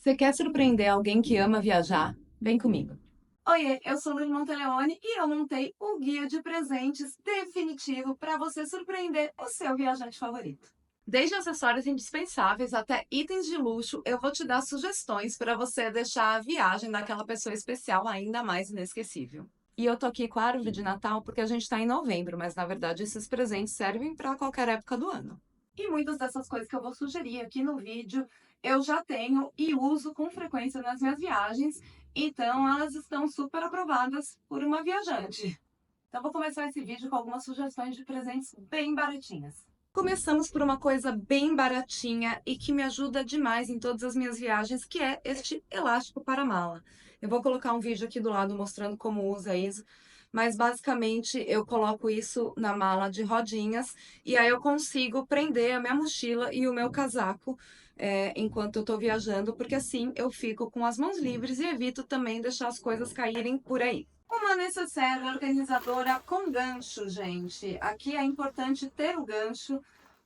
Você quer surpreender alguém que ama viajar? Vem comigo. Oiê, eu sou Luiz Monteleone e eu montei o guia de presentes definitivo para você surpreender o seu viajante favorito. Desde acessórios indispensáveis até itens de luxo, eu vou te dar sugestões para você deixar a viagem daquela pessoa especial ainda mais inesquecível. E eu tô aqui com a árvore de Natal porque a gente está em novembro, mas na verdade esses presentes servem para qualquer época do ano. E muitas dessas coisas que eu vou sugerir aqui no vídeo eu já tenho e uso com frequência nas minhas viagens, então elas estão super aprovadas por uma viajante. Então vou começar esse vídeo com algumas sugestões de presentes bem baratinhas. Começamos por uma coisa bem baratinha e que me ajuda demais em todas as minhas viagens, que é este elástico para mala. Eu vou colocar um vídeo aqui do lado mostrando como usa isso, mas basicamente eu coloco isso na mala de rodinhas e aí eu consigo prender a minha mochila e o meu casaco enquanto eu estou viajando, porque assim eu fico com as mãos livres e evito também deixar as coisas caírem por aí. Uma necessaire organizadora com gancho, gente. Aqui é importante ter o gancho,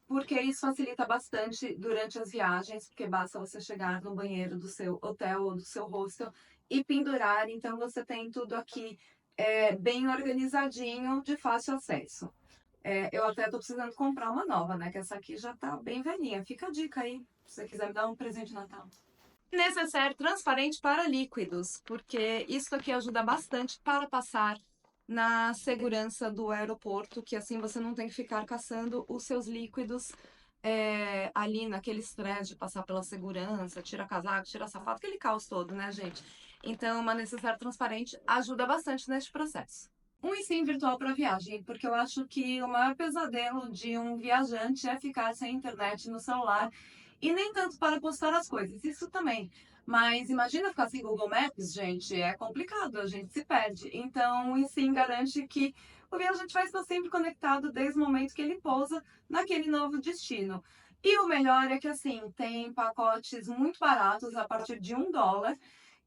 porque isso facilita bastante durante as viagens, porque basta você chegar no banheiro do seu hotel ou do seu hostel e pendurar, então você tem tudo aqui bem organizadinho, de fácil acesso. Eu até tô precisando comprar uma nova, né? Que essa aqui já tá bem velhinha. Fica a dica aí, se você quiser me dar um presente de Natal. Necessaire transparente para líquidos, porque isso aqui ajuda bastante para passar na segurança do aeroporto, que assim você não tem que ficar caçando os seus líquidos ali naquele estresse de passar pela segurança, tira casaco, tira sapato, aquele caos todo, né, gente? Então, uma necessaire transparente ajuda bastante neste processo. Um sim virtual para viagem, porque eu acho que o maior pesadelo de um viajante é ficar sem internet no celular e nem tanto para postar as coisas, isso também. Mas imagina ficar sem Google Maps, gente, é complicado, a gente se perde. Então, o sim garante que o viajante vai estar sempre conectado desde o momento que ele pousa naquele novo destino. E o melhor é que, assim, tem pacotes muito baratos a partir de US$ 1.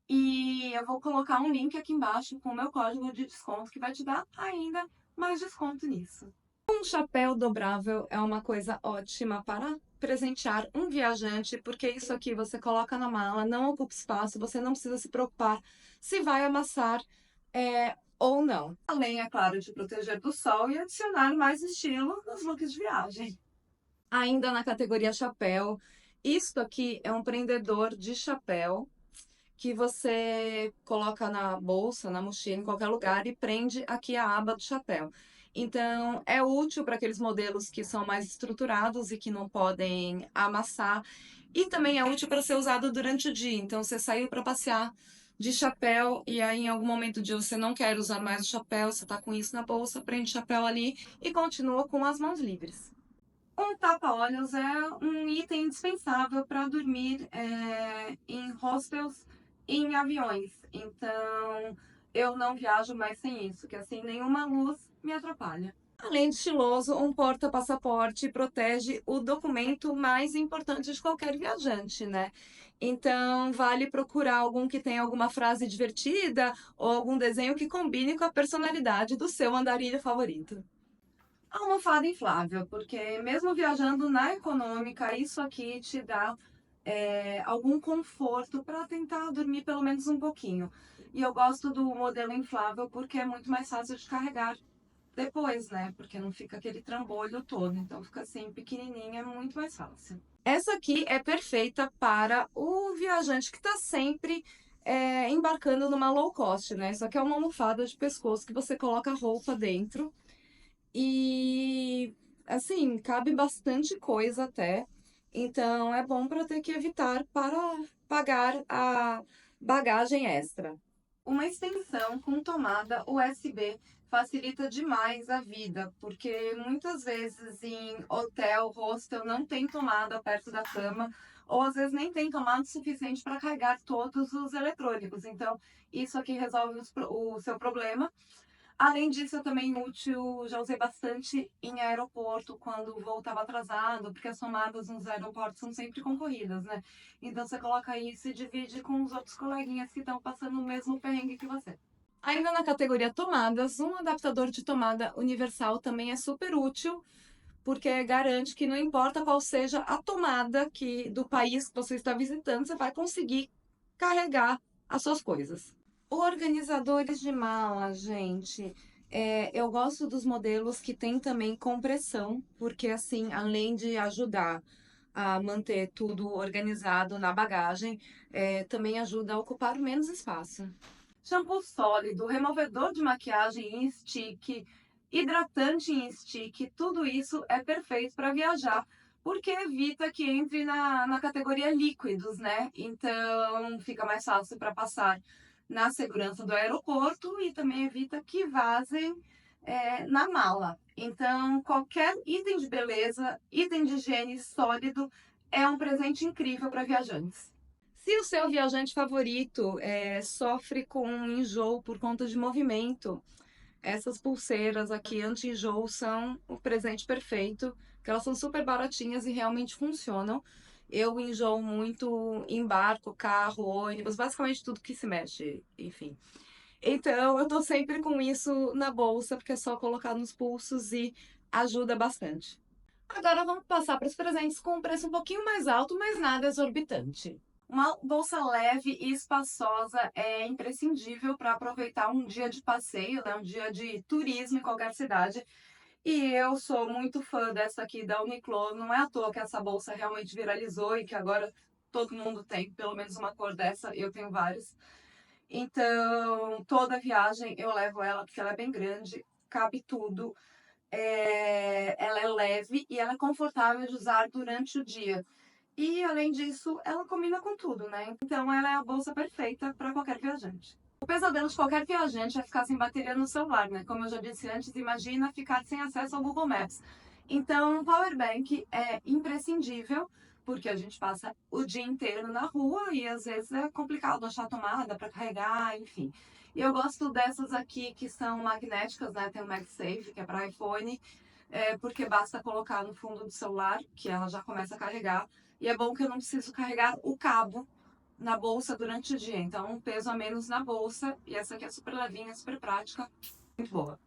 E eu vou colocar um link aqui embaixo com o meu código de desconto que vai te dar ainda mais desconto nisso. Um chapéu dobrável é uma coisa ótima para presentear um viajante, porque isso aqui você coloca na mala, não ocupa espaço, você não precisa se preocupar se vai amassar ou não. Além, é claro, de proteger do sol e adicionar mais estilo nos looks de viagem. Ainda na categoria chapéu, isto aqui é um prendedor de chapéu que você coloca na bolsa, na mochila, em qualquer lugar e prende aqui a aba do chapéu. Então, é útil para aqueles modelos que são mais estruturados e que não podem amassar. E também é útil para ser usado durante o dia. Então, você saiu para passear de chapéu e aí em algum momento do dia você não quer usar mais o chapéu, você está com isso na bolsa, prende o chapéu ali e continua com as mãos livres. Um tapa-olhos é um item indispensável para dormir em hostels e em aviões. Então, eu não viajo mais sem isso, que assim nenhuma luz me atrapalha. Além de estiloso, um porta-passaporte protege o documento mais importante de qualquer viajante, né? Então, vale procurar algum que tenha alguma frase divertida ou algum desenho que combine com a personalidade do seu andarilho favorito. Almofada inflável, porque mesmo viajando na econômica, isso aqui te dá algum conforto para tentar dormir pelo menos um pouquinho. E eu gosto do modelo inflável porque é muito mais fácil de carregar depois, né? Porque não fica aquele trambolho todo. Então fica assim, pequenininha, é muito mais fácil. Essa aqui é perfeita para o viajante que está sempre embarcando numa low cost, né? Isso aqui é uma almofada de pescoço que você coloca a roupa dentro e assim, cabe bastante coisa até. Então é bom para ter que evitar para pagar a bagagem extra. Uma extensão com tomada USB facilita demais a vida, porque muitas vezes em hotel, hostel, não tem tomada perto da cama, ou às vezes nem tem tomada suficiente para carregar todos os eletrônicos. Então, isso aqui resolve o seu problema. Além disso, é também útil, já usei bastante em aeroporto, quando o voo estava atrasado, porque as tomadas nos aeroportos são sempre concorridas, né? Então você coloca isso e divide com os outros coleguinhas que estão passando o mesmo perrengue que você. Ainda na categoria tomadas, um adaptador de tomada universal também é super útil, porque garante que não importa qual seja a tomada que do país que você está visitando, você vai conseguir carregar as suas coisas. Organizadores de mala, gente. Eu gosto dos modelos que tem também compressão, porque assim, além de ajudar a manter tudo organizado na bagagem, também ajuda a ocupar menos espaço. Shampoo sólido, removedor de maquiagem em stick, hidratante em stick, tudo isso é perfeito para viajar, porque evita que entre na categoria líquidos, né? Então fica mais fácil para passar na segurança do aeroporto e também evita que vazem na mala. Então, qualquer item de beleza, item de higiene sólido é um presente incrível para viajantes. Se o seu viajante favorito sofre com um enjoo por conta de movimento, essas pulseiras aqui anti-enjoo são o presente perfeito, que elas são super baratinhas e realmente funcionam. Eu enjoo muito em barco, carro, ônibus, basicamente tudo que se mexe, enfim. Então, eu tô sempre com isso na bolsa, porque é só colocar nos pulsos e ajuda bastante. Agora vamos passar para os presentes com um preço um pouquinho mais alto, mas nada exorbitante. Uma bolsa leve e espaçosa é imprescindível para aproveitar um dia de passeio, né? Um dia de turismo em qualquer cidade. E eu sou muito fã dessa aqui da Uniqlo. Não é à toa que essa bolsa realmente viralizou e que agora todo mundo tem pelo menos uma cor dessa. Eu tenho várias. Então, toda viagem eu levo ela porque ela é bem grande, cabe tudo. Ela é leve e ela é confortável de usar durante o dia. E, além disso, ela combina com tudo, né? Então, ela é a bolsa perfeita para qualquer viajante. O pesadelo de qualquer viajante é ficar sem bateria no celular, né? Como eu já disse antes, imagina ficar sem acesso ao Google Maps. Então, o Power Bank é imprescindível, porque a gente passa o dia inteiro na rua e às vezes é complicado achar a tomada para carregar, enfim. E eu gosto dessas aqui que são magnéticas, né? Tem o MagSafe, que é para iPhone, porque basta colocar no fundo do celular, que ela já começa a carregar. E é bom que eu não preciso carregar o cabo na bolsa durante o dia. Então, um peso a menos na bolsa. E essa aqui é super levinha, super prática, muito boa.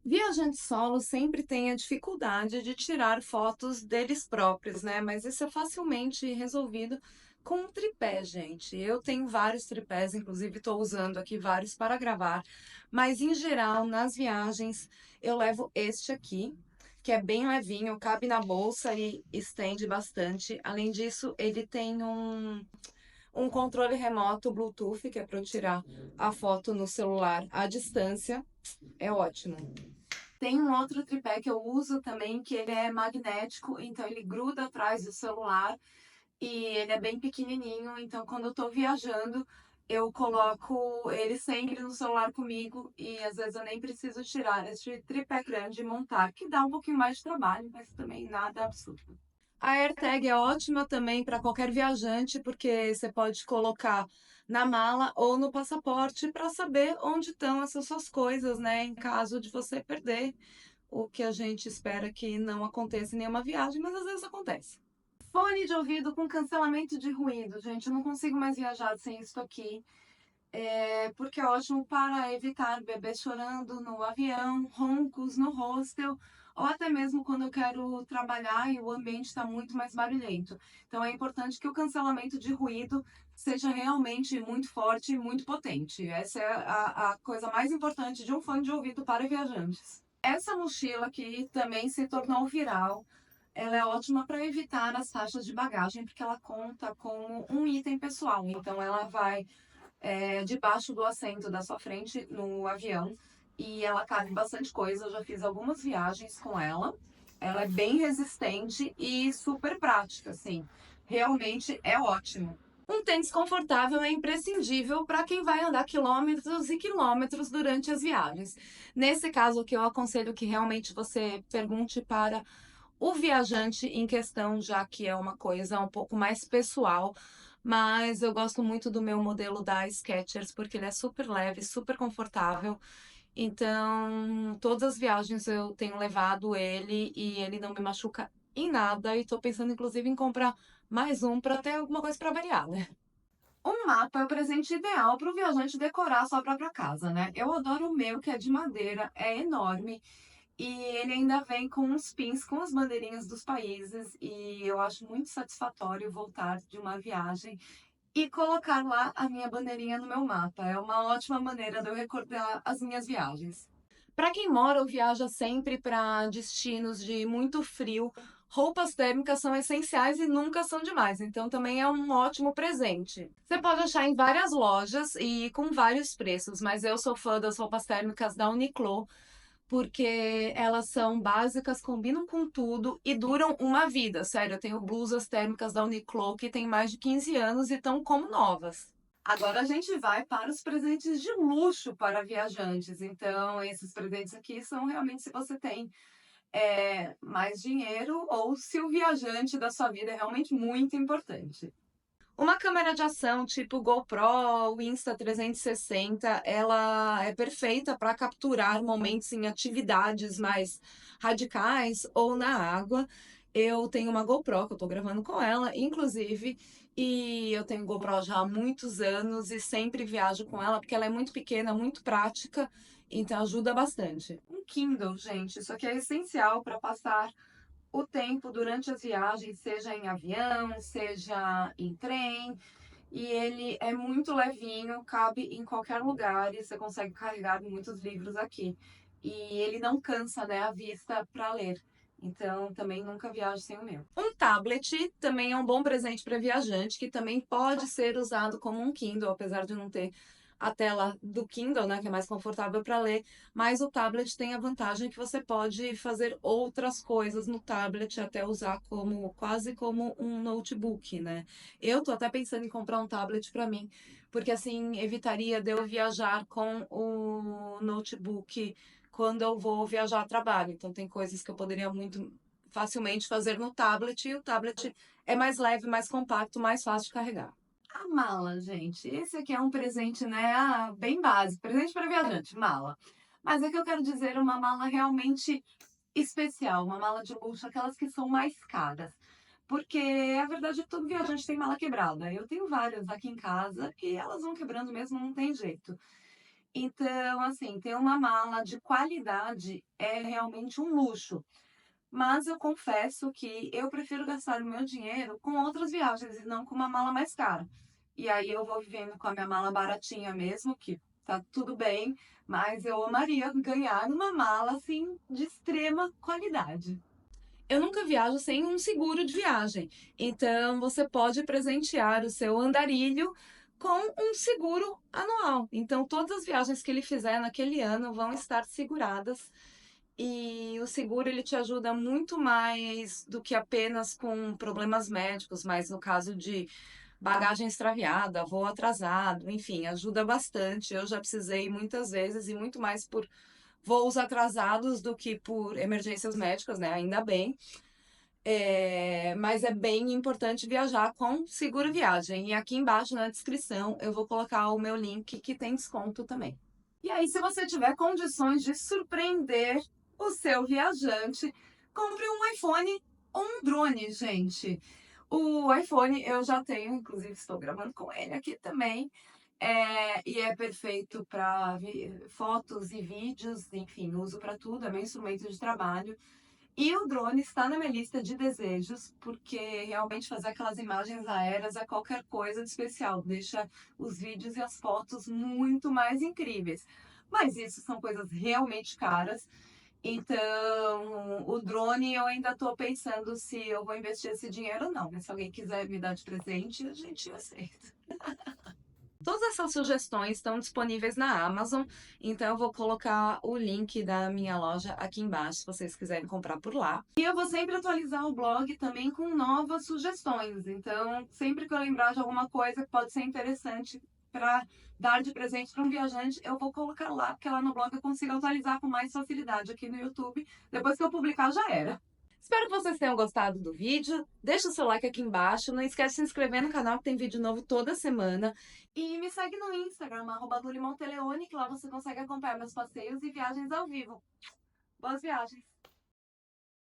Viajante solo sempre tem a dificuldade de tirar fotos deles próprios, né? Mas isso é facilmente resolvido com um tripé, gente. Eu tenho vários tripés, inclusive estou usando aqui vários para gravar. Mas em geral, nas viagens, eu levo este aqui, que é bem levinho, cabe na bolsa e estende bastante. Além disso, ele tem um controle remoto Bluetooth, que é para eu tirar a foto no celular à distância. É ótimo. Tem um outro tripé que eu uso também, que ele é magnético, então ele gruda atrás do celular e ele é bem pequenininho, então quando eu tô viajando, eu coloco ele sempre no celular comigo e às vezes eu nem preciso tirar esse tripé grande e montar, que dá um pouquinho mais de trabalho, mas também nada absurdo. A AirTag é ótima também para qualquer viajante, porque você pode colocar na mala ou no passaporte para saber onde estão essas suas coisas, né? Em caso de você perder, o que a gente espera que não aconteça em nenhuma viagem, mas às vezes acontece. Fone de ouvido com cancelamento de ruído, gente, eu não consigo mais viajar sem isso aqui. Porque é ótimo para evitar bebês chorando no avião, roncos no hostel, ou até mesmo quando eu quero trabalhar e o ambiente está muito mais barulhento. Então é importante que o cancelamento de ruído seja realmente muito forte e muito potente. Essa é a coisa mais importante de um fone de ouvido para viajantes. Essa mochila aqui também se tornou viral. Ela é ótima para evitar as taxas de bagagem, porque ela conta como um item pessoal. Então ela vai debaixo do assento da sua frente no avião e ela cabe bastante coisa. Eu já fiz algumas viagens com ela. Ela é bem resistente e super prática, assim. Realmente é ótimo. Um tênis confortável é imprescindível para quem vai andar quilômetros e quilômetros durante as viagens. Nesse caso, o que eu aconselho que realmente você pergunte para o viajante em questão, já que é uma coisa um pouco mais pessoal, mas eu gosto muito do meu modelo da Skechers porque ele é super leve, super confortável. Então, todas as viagens eu tenho levado ele e ele não me machuca em nada. E tô pensando inclusive em comprar mais um para ter alguma coisa para variar, né? Um mapa é o presente ideal para o viajante decorar sua própria casa, né? Eu adoro o meu, que é de madeira, é enorme. E ele ainda vem com uns pins com as bandeirinhas dos países. E eu acho muito satisfatório voltar de uma viagem e colocar lá a minha bandeirinha no meu mapa. É uma ótima maneira de eu recordar as minhas viagens. Para quem mora ou viaja sempre para destinos de muito frio, roupas térmicas são essenciais e nunca são demais, então também é um ótimo presente. Você pode achar em várias lojas e com vários preços, mas eu sou fã das roupas térmicas da Uniqlo, porque elas são básicas, combinam com tudo e duram uma vida. Sério, eu tenho blusas térmicas da Uniqlo que têm mais de 15 anos e estão como novas. Agora a gente vai para os presentes de luxo para viajantes. Então, esses presentes aqui são realmente se você tem mais dinheiro ou se o viajante da sua vida é realmente muito importante. Uma câmera de ação tipo GoPro, o Insta360, ela é perfeita para capturar momentos em atividades mais radicais ou na água. Eu tenho uma GoPro que eu estou gravando com ela, inclusive, e eu tenho GoPro já há muitos anos e sempre viajo com ela porque ela é muito pequena, muito prática, então ajuda bastante. Um Kindle, gente, isso aqui é essencial para passar o tempo durante as viagens, seja em avião, seja em trem. E ele é muito levinho, cabe em qualquer lugar e você consegue carregar muitos livros aqui. E ele não cansa, né, a vista para ler. Então, também nunca viajo sem o meu. Um tablet também é um bom presente para viajante, que também pode ser usado como um Kindle, apesar de não ter a tela do Kindle, né, que é mais confortável para ler, mas o tablet tem a vantagem que você pode fazer outras coisas no tablet, até usar como quase como um notebook, né? Eu tô até pensando em comprar um tablet para mim, porque assim evitaria de eu viajar com o notebook quando eu vou viajar a trabalho. Então tem coisas que eu poderia muito facilmente fazer no tablet e o tablet é mais leve, mais compacto, mais fácil de carregar. A mala, gente. Esse aqui é um presente, né, bem básico. Presente para viajante, mala. Mas é que eu quero dizer uma mala realmente especial, uma mala de luxo, aquelas que são mais caras. Porque a verdade é que todo viajante tem mala quebrada. Eu tenho várias aqui em casa e elas vão quebrando mesmo, não tem jeito. Então, assim, ter uma mala de qualidade é realmente um luxo. Mas eu confesso que eu prefiro gastar o meu dinheiro com outras viagens e não com uma mala mais cara. E aí eu vou vivendo com a minha mala baratinha mesmo, que tá tudo bem, mas eu amaria ganhar uma mala assim de extrema qualidade. Eu nunca viajo sem um seguro de viagem, então você pode presentear o seu andarilho com um seguro anual. Então todas as viagens que ele fizer naquele ano vão estar seguradas. E o seguro ele te ajuda muito mais do que apenas com problemas médicos, mas no caso de bagagem extraviada, voo atrasado, enfim, ajuda bastante. Eu já precisei muitas vezes e muito mais por voos atrasados do que por emergências médicas, né? Ainda bem. Mas é bem importante viajar com seguro viagem. E aqui embaixo na descrição eu vou colocar o meu link que tem desconto também. E aí, se você tiver condições de surpreender o seu viajante, compre um iPhone ou um drone, gente. O iPhone eu já tenho, inclusive estou gravando com ele aqui também. E é perfeito para fotos e vídeos, enfim, uso para tudo, é meu instrumento de trabalho. E o drone está na minha lista de desejos, porque realmente fazer aquelas imagens aéreas é qualquer coisa de especial, deixa os vídeos e as fotos muito mais incríveis. Mas isso são coisas realmente caras. Então, o drone eu ainda estou pensando se eu vou investir esse dinheiro ou não. Mas se alguém quiser me dar de presente, a gente aceita. Todas essas sugestões estão disponíveis na Amazon, então eu vou colocar o link da minha loja aqui embaixo, se vocês quiserem comprar por lá. E eu vou sempre atualizar o blog também com novas sugestões. Então, sempre que eu lembrar de alguma coisa que pode ser interessante para dar de presente para um viajante, eu vou colocar lá, porque lá no blog eu consigo atualizar com mais facilidade. Aqui no YouTube, depois que eu publicar, já era. Espero que vocês tenham gostado do vídeo. Deixa o seu like aqui embaixo. Não esquece de se inscrever no canal que tem vídeo novo toda semana. E me segue no Instagram, @LuliMonteleone, que lá você consegue acompanhar meus passeios e viagens ao vivo. Boas viagens!